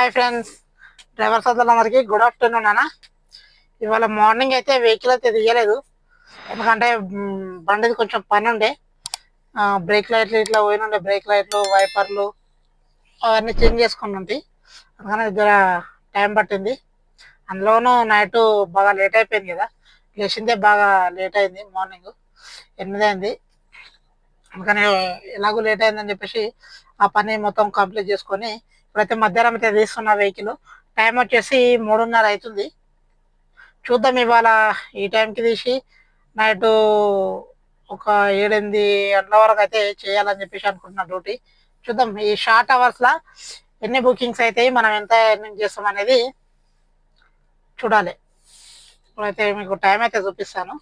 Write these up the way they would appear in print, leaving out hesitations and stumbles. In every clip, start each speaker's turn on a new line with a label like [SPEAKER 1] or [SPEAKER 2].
[SPEAKER 1] Hi friends, driver సోదరులందరికీ good afternoon అన్న. ఇవాళ మార్నింగ్ అయితే వెహికల్ అయితే తీయలేదు, ఎందుకంటే బండిది కొంచెం పని ఉండే. బ్రేక్ లైట్లు ఇట్లా పోయినుండే, బ్రేక్ లైట్లు వైపర్లు అవన్నీ చేంజ్ చేసుకుని ఉంటాయి. అందుకని దగ్గర టైం పట్టింది. అందులోనూ నైట్ బాగా లేట్ అయిపోయింది కదా, లేచిందే బాగా లేట్ అయింది. మార్నింగ్ 8 అయింది. అందుకని ఎలాగో లేట్ అయిందని చెప్పేసి ఆ పని మొత్తం కంప్లీట్ చేసుకొని ఇప్పుడైతే మధ్యాహ్నం అయితే తీస్తున్న వెహికల్. టైం వచ్చేసి 3:30 అవుతుంది. చూద్దాం ఇవాళ ఈ టైంకి తీసి నైట్ ఒక 7-8 గంటల వరకు అయితే చేయాలని చెప్పేసి అనుకుంటున్నా డ్యూటీ. చూద్దాం ఈ షార్ట్ అవర్స్లో ఎన్ని బుకింగ్స్ అవుతాయి, మనం ఎంత ఎర్నింగ్ చేస్తాం అనేది చూడాలి. ఇప్పుడైతే మీకు టైం అయితే చూపిస్తాను.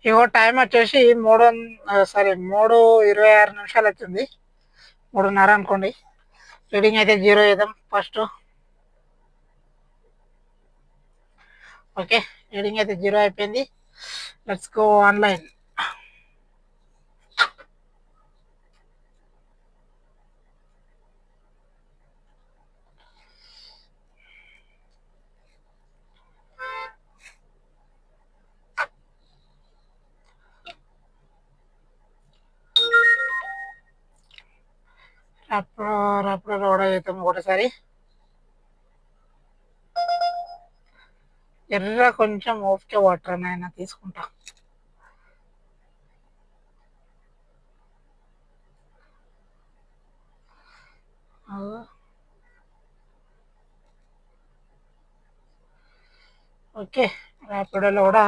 [SPEAKER 1] ఇగో టైం వచ్చేసి 3:26 అవుతుంది. 3:30 అనుకోండి. రీడింగ్ అయితే 0 వేద్దాం ఫస్ట్. ఓకే, రీడింగ్ అయితే 0 అయిపోయింది. Let's go online. అప్పుడు లోడ్ అవుతాం ఒకటేసారి. ఎర్ర కొంచెం ఓపిక వాటర్ నాయన తీసుకుంటా. ఓకే, ర్యాపిడోలో కూడా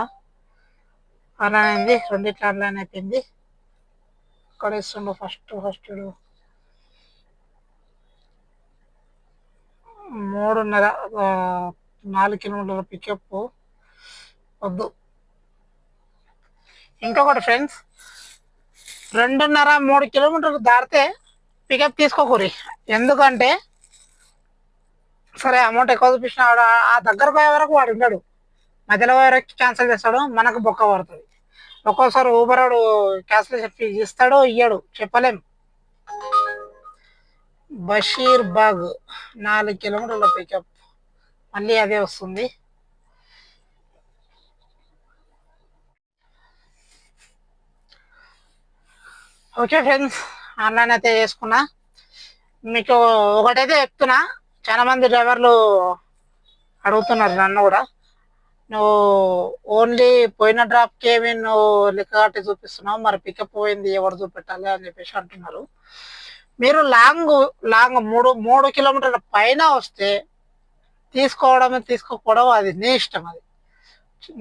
[SPEAKER 1] ఆన్లైన్ అయింది, రెండిట్లో ఆన్లైన్ అయిపోయింది. ఇక్కడ ఇస్తుండో ఫస్ట్ 3:30 4 కిలోమీటర్ల పికప్ వద్దు. ఇంకొకటి ఫ్రెండ్స్, 2:30-3 కిలోమీటర్లు దాటితే పికప్ తీసుకోకూరి. ఎందుకంటే సరే అమౌంట్ ఎక్కువ చూపించిన ఆ దగ్గర పోయే వరకు వాడు ఉండడు, మధ్యలో వరకు క్యాన్సిల్ చేస్తాడు, మనకు బొక్క పడుతుంది. ఒక్కోసారి ఊబర్ వాడు క్యాన్సిలేషన్ ఫీజు ఇస్తాడో ఇయ్యడు చెప్పలేం. బషీర్ బాగ్ 4 కిలోమీటర్ల పికప్, మళ్ళీ అదే వస్తుంది. ఓకే ఫ్రెండ్స్, ఆన్లైన్ అయితే చేసుకున్నా. మీకు ఒకటైతే చెప్తున్నా, చాలా మంది డ్రైవర్లు అడుగుతున్నారు నన్ను కూడా, నువ్వు ఓన్లీ పోయిన డ్రాప్కి ఏమి నువ్వు లెక్క కట్టి చూపిస్తున్నావు, మరి పికప్ పోయింది ఎవరు చూపెట్టాలి అని చెప్పేసి అంటున్నారు. మీరు లాంగ్ లాంగ్ 3 కిలోమీటర్ల పైన వస్తే తీసుకోకపోవడం అది నీ ఇష్టం. అది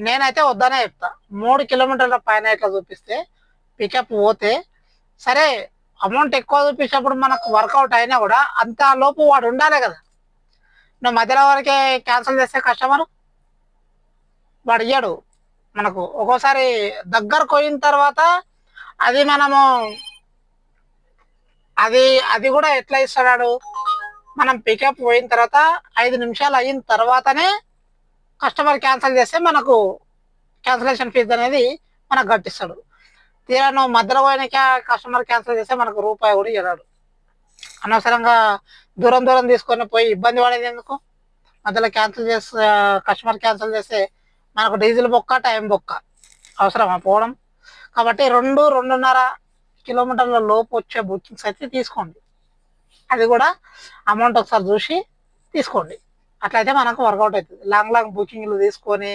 [SPEAKER 1] నేనైతే వద్దనే చెప్తా. 3 కిలోమీటర్ల పైన ఇట్లా చూపిస్తే పికప్ పోతే సరే, అమౌంట్ ఎక్కువ చూపించినప్పుడు మనకు వర్కౌట్ అయినా కూడా అంత లోపు వాడు ఉండాలి కదా. నువ్వు మధ్యలో వరకే క్యాన్సిల్ చేస్తే కస్టమర్ వాడు ఇయ్యడు మనకు. ఒక్కోసారి దగ్గరకు పోయిన తర్వాత అది మనము అది కూడా ఎట్లా ఇస్తాడు, మనం పికప్ పోయిన తర్వాత 5 నిమిషాలు అయిన తర్వాతనే కస్టమర్ క్యాన్సిల్ చేస్తే మనకు క్యాన్సిలేషన్ ఫీజు అనేది మనకు కట్టిస్తాడు. తీరా నువ్వు మధ్యలో పోయిన కస్టమర్ క్యాన్సిల్ చేస్తే మనకు రూపాయి కూడా ఇవ్వడు. అనవసరంగా దూరం తీసుకొని పోయి ఇబ్బంది పడేది ఎందుకు? మధ్యలో క్యాన్సిల్ చేస్తే కస్టమర్ క్యాన్సిల్ చేస్తే మనకు డీజిల్ బొక్క, టైం బొక్క, అవసరమా పోవడం? కాబట్టి 2-2:30 కిలోమీటర్ల లోపు వచ్చే బుకింగ్స్ అయితే తీసుకోండి. అది కూడా అమౌంట్ ఒకసారి చూసి తీసుకోండి. అట్లయితే మనకు వర్కౌట్ అవుతుంది. లాంగ్ బుకింగ్లు తీసుకొని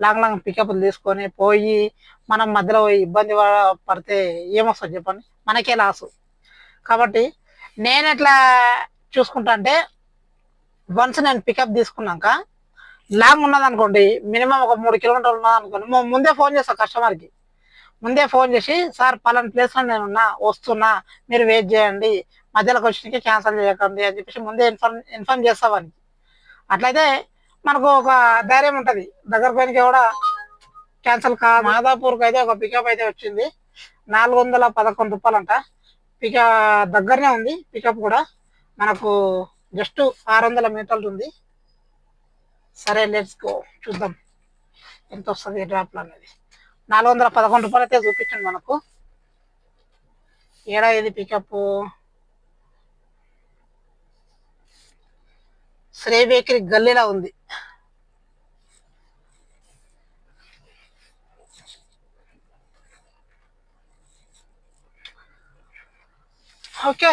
[SPEAKER 1] లాంగ్ పికప్లు తీసుకొని పోయి మనం మధ్యలో పోయి ఇబ్బంది పడితే ఏమొస్తుంది చెప్పండి, మనకే లాసు. కాబట్టి నేను ఎట్లా చూసుకుంటా అంటే, వన్స్ నేను పికప్ తీసుకున్నాక లాంగ్ ఉన్నదనుకోండి, మినిమం ఒక 3 కిలోమీటర్లు ఉన్నదనుకోండి, ముందే ఫోన్ చేస్తాను కస్టమర్కి. ముందే ఫోన్ చేసి, సార్ పలానా ప్లేస్లో నేనున్నా, వస్తున్నా, మీరు వెయిట్ చేయండి, మధ్యలోకి వచ్చినాక క్యాన్సిల్ చేయకండి అని చెప్పేసి ముందే ఇన్ఫార్మ్ చేస్తామని. అట్లయితే మనకు ఒక ధైర్యం ఉంటుంది, దగ్గర పైనకి కూడా క్యాన్సిల్ కాదు. మాదాపూర్కి అయితే ఒక పికప్ అయితే వచ్చింది, 411 రూపాయలు అంట. దగ్గరనే ఉంది పికప్ కూడా, మనకు జస్ట్ 600 మీటర్లు ఉంది. సరే లెట్స్ గో, చూద్దాం ఎంత వస్తుంది డ్రాప్లో అనేది. 411 రూపాయలు అయితే చూపించండి మనకు. ఏడా ఇది పికప్? శ్రీ బేకరీ గల్లీలా ఉంది. ఓకే,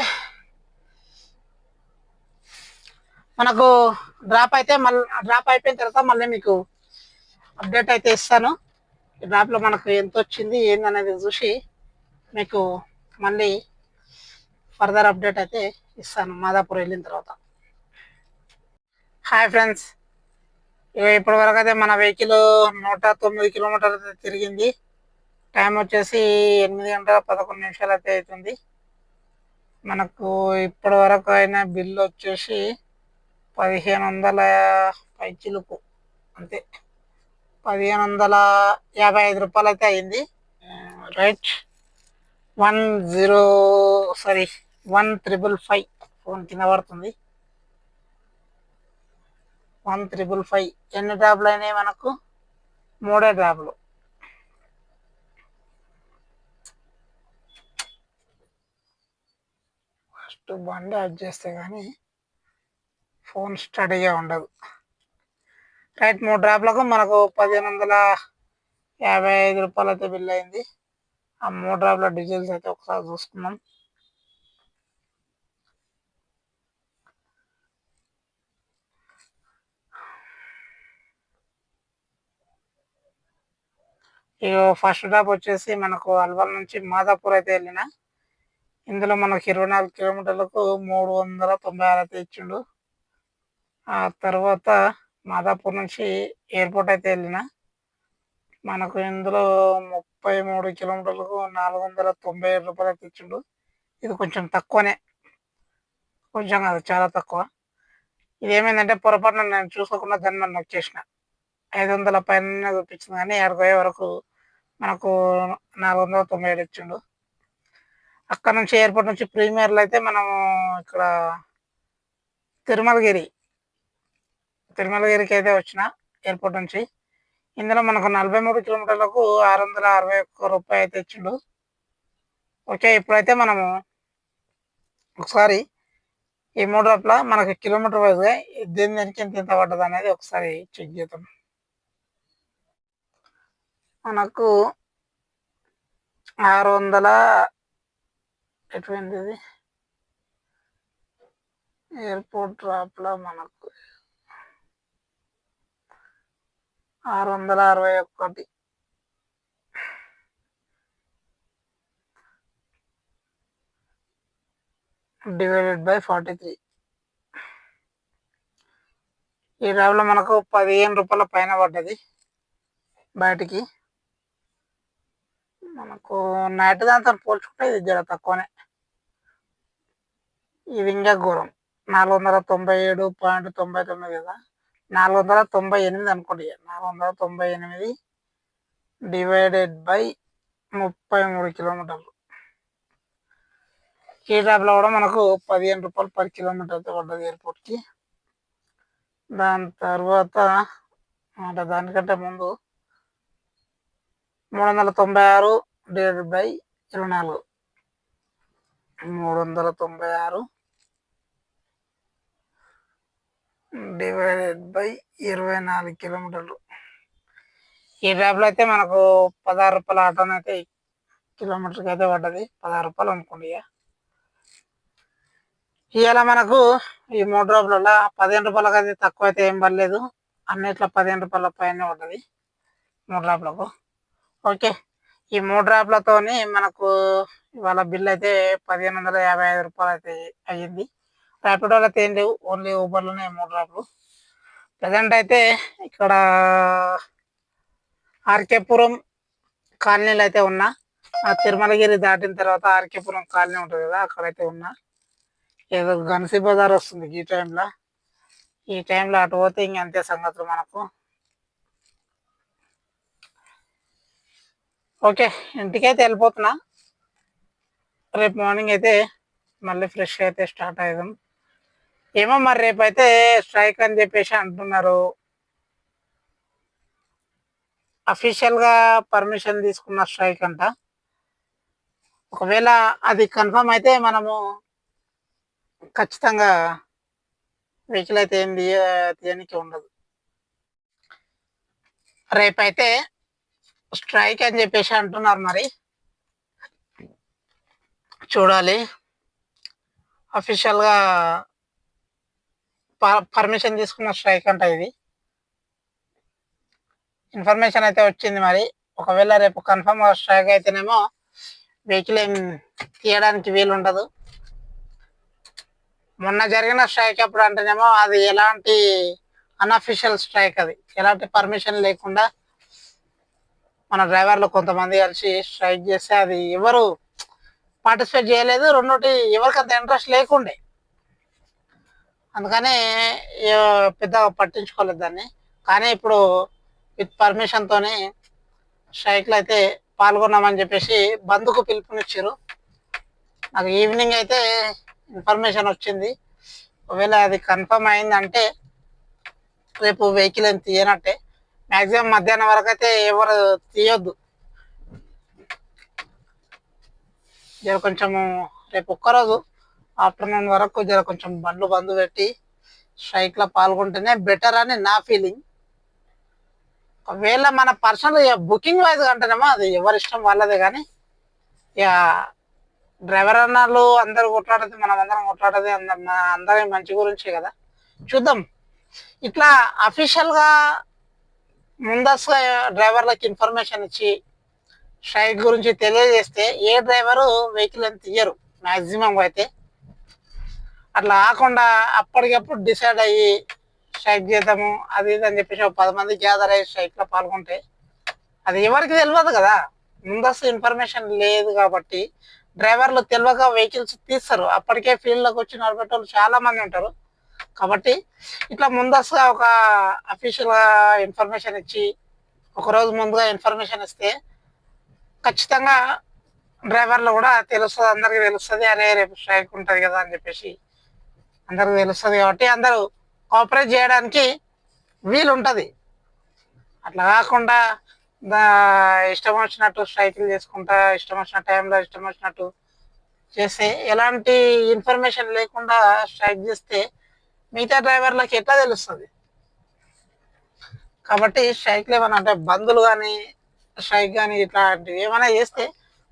[SPEAKER 1] మనకు డ్రాప్ అయిపోయిన తర్వాత మళ్ళీ మీకు అప్డేట్ అయితే ఇస్తాను. ఈ డ్రాప్లో మనకు ఎంత వచ్చింది ఏందనేది చూసి మీకు మళ్ళీ ఫర్దర్ అప్డేట్ అయితే ఇస్తాను మాదాపూర్ వెళ్ళిన తర్వాత. హాయ్ ఫ్రెండ్స్, ఇప్పటి వరకు అయితే మన వెహికల్ 109 కిలోమీటర్లు అయితే తిరిగింది. టైం వచ్చేసి 8 గంటల 11 నిమిషాలు అయితే అవుతుంది. మనకు ఇప్పటి వరకు అయిన బిల్లు వచ్చేసి 1500 పైచిలుకు, అంతే 1555 రూపాయలు అయితే అయింది. రైట్ 1555 ఫోన్ కింద పడుతుంది. 1555 ఎన్ని డ్రాప్లు అయినాయి మనకు? 3 డ్రాప్లు. ఫస్ట్ బండి యాడ్ చేస్తే కానీ ఫోన్ స్టడీగా ఉండదు. రైట్, 3 డ్రాప్లకు మనకు 1555 రూపాయలు అయితే బిల్ అయింది. ఆ 3 డ్రాప్ల డీటెయిల్స్ అయితే ఒకసారి చూసుకుందాం. ఇక ఫస్ట్ డ్రాప్ వచ్చేసి మనకు అల్వాల్ నుంచి మాదాపూర్ అయితే వెళ్ళిన. ఇందులో మనకు 24 కిలోమీటర్లకు 396 అయితే ఇచ్చిండు. ఆ తర్వాత మాదాపూర్ నుంచి ఎయిర్పోర్ట్ అయితే వెళ్ళిన. మనకు ఇందులో 33 కిలోమీటర్లకు 497 రూపాయలు అయితే ఇచ్చిండు. ఇది కొంచెం తక్కువనే, కొంచెం కాదు చాలా తక్కువ. ఇది ఏమైందంటే పొరపాటున నేను చూసుకోకుండా దాన్ని మనం వచ్చేసిన 500 పైన చూపించింది, కానీ ఆడికి పోయే వరకు మనకు 497 ఇచ్చిండు. అక్కడ నుంచి ఎయిర్పోర్ట్ నుంచి ప్రీమియర్లో అయితే మనము ఇక్కడ తిరుమలగిరికి అయితే వచ్చిన ఎయిర్పోర్ట్ నుంచి. ఇందులో మనకు 43 కిలోమీటర్లకు 661 రూపాయలు అయితే ఇచ్చిండు. ఓకే, ఇప్పుడైతే మనము ఒకసారి ఈ 3 డ్రాప్ల మనకు కిలోమీటర్ వైజ్గా దేనికి ఎంత పడ్డది అనేది ఒకసారి చెక్ చేద్దాం. మనకు 600 ఎటువంటి ఎయిర్పోర్ట్ డ్రాప్లో మనకు 661 డివైడెడ్ బై 43. ఈ డ్రాప్లో మనకు 15 రూపాయల పైన పడ్డది బయటికి. మనకు నైట్ దాంతో పోల్చుకుంటే ఇది జర తక్కువనే. ఇది ఇంకా ఘోరం, 497.99 కదా, 498 అనుకోండి. 498 డివైడెడ్ బై 33 కిలోమీటర్లు. ఈ డ్రాప్లో కూడా మనకు 15 రూపాయలు పర్ కిలోమీటర్ అయితే పడ్డది ఎయిర్పోర్ట్కి. దాని తర్వాత అంటే దానికంటే ముందు 396 డివైడెడ్ బై 24, 396 డివైడెడ్ బై 24 కిలోమీటర్లు. ఈ డ్రాప్లో అయితే మనకు 16 రూపాయల ఆటోని అయితే కిలోమీటర్కి అయితే పడ్డది. 16 రూపాయలు అనుకోండి. ఇవాళ మనకు ఈ 3 డ్రాప్లలో 15 రూపాయలకు అయితే తక్కువ అయితే ఏం పడలేదు. అన్నిట్లో 15 రూపాయల పైన పడ్డది 3 డ్రాప్లకు. ఓకే, ఈ 3 డ్రాప్లతోని మనకు ఇవాళ బిల్ అయితే 1555 రూపాయలు అయితే అయ్యింది. ర్యాపిడోలో అయితే ఏం లేవు, ఓన్లీ ఊబర్లోనే 3 డ్రాప్లు. ప్రజెంట్ అయితే ఇక్కడ ఆర్కేపురం కాలనీలు అయితే ఉన్నా. ఆ తిరుమలగిరి దాటిన తర్వాత ఆర్కేపురం కాలనీ ఉంటుంది కదా, అక్కడైతే ఉన్నా. ఏదో గన్సీ బజార్ వస్తుంది ఈ టైంలో అటు పోతే ఇంకంతే సంగతులు మనకు. ఓకే, ఇంటికైతే వెళ్ళిపోతున్నా. రేపు మార్నింగ్ అయితే మళ్ళీ ఫ్రెష్ అయితే స్టార్ట్ అయ్యాం. ఏమో మరి రేపు అయితే స్ట్రైక్ అని చెప్పేసి అంటున్నారు. అఫీషియల్గా పర్మిషన్ తీసుకున్న స్ట్రైక్ అంట. ఒకవేళ అది కన్ఫర్మ్ అయితే మనము ఖచ్చితంగా వెహికల్ అయితే ఏం తీయనికి ఉండదు. రేపైతే స్ట్రైక్ అని చెప్పేసి అంటున్నారు, మరి చూడాలి. అఫీషియల్గా పర్మిషన్ తీసుకున్న స్ట్రైక్ అంట ఇది. ఇన్ఫర్మేషన్ అయితే వచ్చింది. మరి ఒకవేళ రేపు కన్ఫర్మ్ స్ట్రైక్ అయితేనేమో వెహికల్ ఏం తీయడానికి వీలు ఉండదు. మొన్న జరిగిన స్ట్రైక్ అప్పుడు అంటేనేమో అది ఎలాంటి అన్అఫీషియల్ స్ట్రైక్, అది ఎలాంటి పర్మిషన్ లేకుండా మన డ్రైవర్లు కొంతమంది కలిసి స్ట్రైక్ చేస్తే అది ఎవరు పార్టిసిపేట్ చేయలేదు. రెండోటి ఎవరికి అంత ఇంట్రెస్ట్ లేకుండే, అందుకని పెద్దగా పట్టించుకోలేదు దాన్ని. కానీ ఇప్పుడు విత్ పర్మిషన్తోనే స్ట్రైక్లు అయితే పాల్గొన్నామని చెప్పేసి బంద్కు పిలుపునిచ్చారు. నాకు ఈవినింగ్ అయితే ఇన్ఫర్మేషన్ వచ్చింది. ఒకవేళ అది కన్ఫర్మ్ అయిందంటే రేపు వెహికల్ ఏం తీయనట్టే. మ్యాక్సిమం మధ్యాహ్నం వరకు అయితే ఎవరు తీయొద్దు. జర కొంచెము రేపు ఒక్కరోజు ఆఫ్టర్నూన్ వరకు జర కొంచెం బంద్ పెట్టి స్ట్రైక్లో పాల్గొంటేనే బెటర్ అని నా ఫీలింగ్. ఒకవేళ మన పర్సనల్ బుకింగ్ వైజ్ అంటేనేమో అది ఎవరి ఇష్టం వాళ్ళదే. కానీ ఇక డ్రైవర్ అన్నాళ్ళు అందరు కొట్లాడేది, మనం అందరం కొట్లాడేది అందరి మంచి గురించే కదా. చూద్దాం. ఇట్లా అఫీషియల్గా ముందస్తుగా డ్రైవర్లకు ఇన్ఫర్మేషన్ ఇచ్చి స్ట్రైక్ గురించి తెలియజేస్తే ఏ డ్రైవరు వెహికల్ అని తీయరు మ్యాక్సిమం అయితే. అట్లా కాకుండా అప్పటికప్పుడు డిసైడ్ అయ్యి స్ట్రైక్ చేద్దాము అది ఇది అని చెప్పేసి 10 మంది గ్యాదర్ అయ్యి స్ట్రైక్లో పాల్గొంటే అది ఎవరికి తెలియదు కదా. ముందస్తు ఇన్ఫర్మేషన్ లేదు కాబట్టి డ్రైవర్లు తెలియక వెహికల్స్ తీస్తారు. అప్పటికే ఫీల్డ్లోకి వచ్చి నడిపేటోళ్ళు చాలా మంది ఉంటారు. కాబట్టి ఇట్లా ముందస్తుగా ఒక అఫీషియల్గా ఇన్ఫర్మేషన్ ఇచ్చి ఒకరోజు ముందుగా ఇన్ఫర్మేషన్ ఇస్తే ఖచ్చితంగా డ్రైవర్లు కూడా తెలుస్తుంది, అందరికీ తెలుస్తుంది. అరే రేపు స్ట్రైక్ ఉంటుంది కదా అని చెప్పేసి అందరికి తెలుస్తుంది. కాబట్టి అందరూ కోఆపరేట్ చేయడానికి వీలు ఉంటుంది. అట్లా కాకుండా ఇష్టం వచ్చినట్టు స్ట్రైకులు చేసుకుంటా ఇష్టం వచ్చిన టైంలో ఇష్టం వచ్చినట్టు చేస్తే ఎలాంటి ఇన్ఫర్మేషన్ లేకుండా స్ట్రైక్ చేస్తే మిగతా డ్రైవర్లకు ఎట్లా తెలుస్తుంది. కాబట్టి స్ట్రైక్లు ఏమైనా అంటే బందులు కానీ స్ట్రైక్ కానీ ఇట్లాంటివి ఏమైనా చేస్తే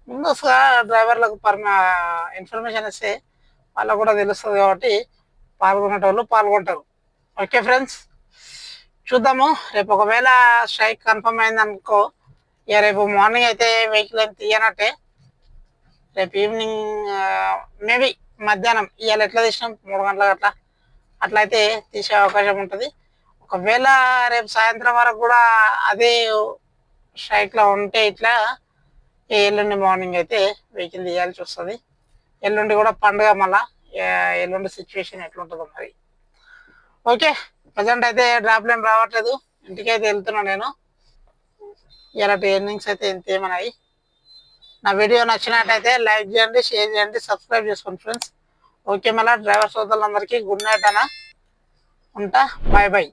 [SPEAKER 1] ముందుగా డ్రైవర్లకు ఇన్ఫర్మేషన్ ఇస్తే వాళ్ళకు కూడా తెలుస్తుంది. కాబట్టి పాల్గొనేటోళ్ళు పాల్గొంటారు. ఓకే ఫ్రెండ్స్, చూద్దాము. రేపు ఒకవేళ స్ట్రైక్ కన్ఫర్మ్ అయిందనుకో, ఇక రేపు మార్నింగ్ అయితే వెహికల్ ఏం తీయనట్టే. రేపు ఈవినింగ్ మేబీ మధ్యాహ్నం ఇవాళ ఎట్లా తీసినాం 3 గంటలకు అట్లా అయితే తీసే అవకాశం ఉంటుంది. ఒకవేళ రేపు సాయంత్రం వరకు కూడా అదే స్ట్రైక్లో ఉంటే ఇట్లా ఎల్లుండి మార్నింగ్ అయితే వెహికల్ తీయాల్సి వస్తుంది. ఎల్లుండి కూడా పండుగ, మళ్ళా ఎల్లుండి సిచ్యువేషన్ ఎట్లుంటుందో మరి. ఓకే, ప్రజెంట్ అయితే డ్రాప్లు ఏం రావట్లేదు, ఇంటికి అయితే వెళ్తున్నా నేను. ఇలాంటి ఎర్నింగ్స్ అయితే ఇంత ఏమన్నాయి. నా వీడియో నచ్చినట్టయితే లైక్ చేయండి, షేర్ చేయండి, సబ్స్క్రైబ్ చేసుకోండి ఫ్రెండ్స్. ఓకే, మళ్ళీ డ్రైవర్ సోదరులందరికీ గుడ్ నైట్ అన్న ఉంటా. Bye bye.